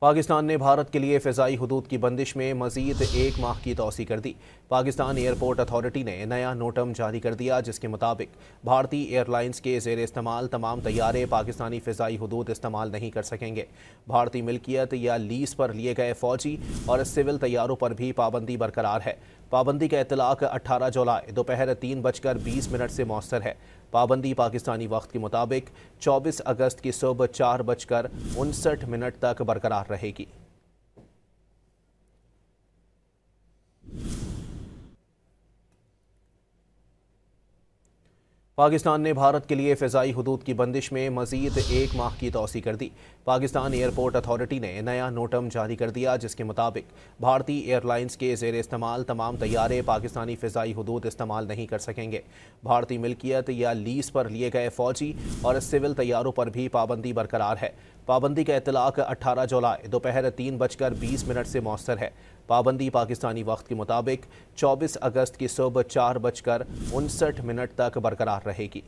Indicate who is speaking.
Speaker 1: पाकिस्तान ने भारत के लिए फ़िज़ाई हुदूद की बंदिश में मज़ीद 1 माह की तौसी कर दी। पाकिस्तान एयरपोर्ट अथॉरिटी ने नया नोटम जारी कर दिया, जिसके मुताबिक भारतीय एयरलाइंस के ज़ेर इस्तेमाल तमाम तैयारे पाकिस्तानी फ़िज़ाई हुदूद इस्तेमाल नहीं कर सकेंगे। भारतीय मिल्कियत या लीज़ पर लिए गए फ़ौजी और सिविल तैयारों पर भी पाबंदी बरकरार है। पाबंदी का इतलाक़ 18 जुलाई दोपहर 3:20 से मौसर है। पाबंदी पाकिस्तानी वक्त के मुताबिक 24 अगस्त की सुबह 4:59 तक बरकरार रहेगी। पाकिस्तान ने भारत के लिए फ़िज़ाई हुदूद की बंदिश में मज़ीद 1 माह की तौसी कर दी। पाकिस्तान एयरपोर्ट अथॉरिटी ने नया नोटम जारी कर दिया, जिसके मुताबिक भारतीय एयरलाइंस के ज़ेर इस्तेमाल तमाम तैयारे पाकिस्तानी फ़िज़ाई हुदूद इस्तेमाल नहीं कर सकेंगे। भारतीय मिल्कियत या लीज़ पर लिए गए फ़ौजी और सिविल तैयारों पर भी पाबंदी बरकरार है। पाबंदी का इतलाक़ 18 जुलाई दोपहर 3:20 से मौसर है। पाबंदी पाकिस्तानी वक्त के मुताबिक 24 अगस्त की सुबह 4:59 तक बरकरार रहेगी।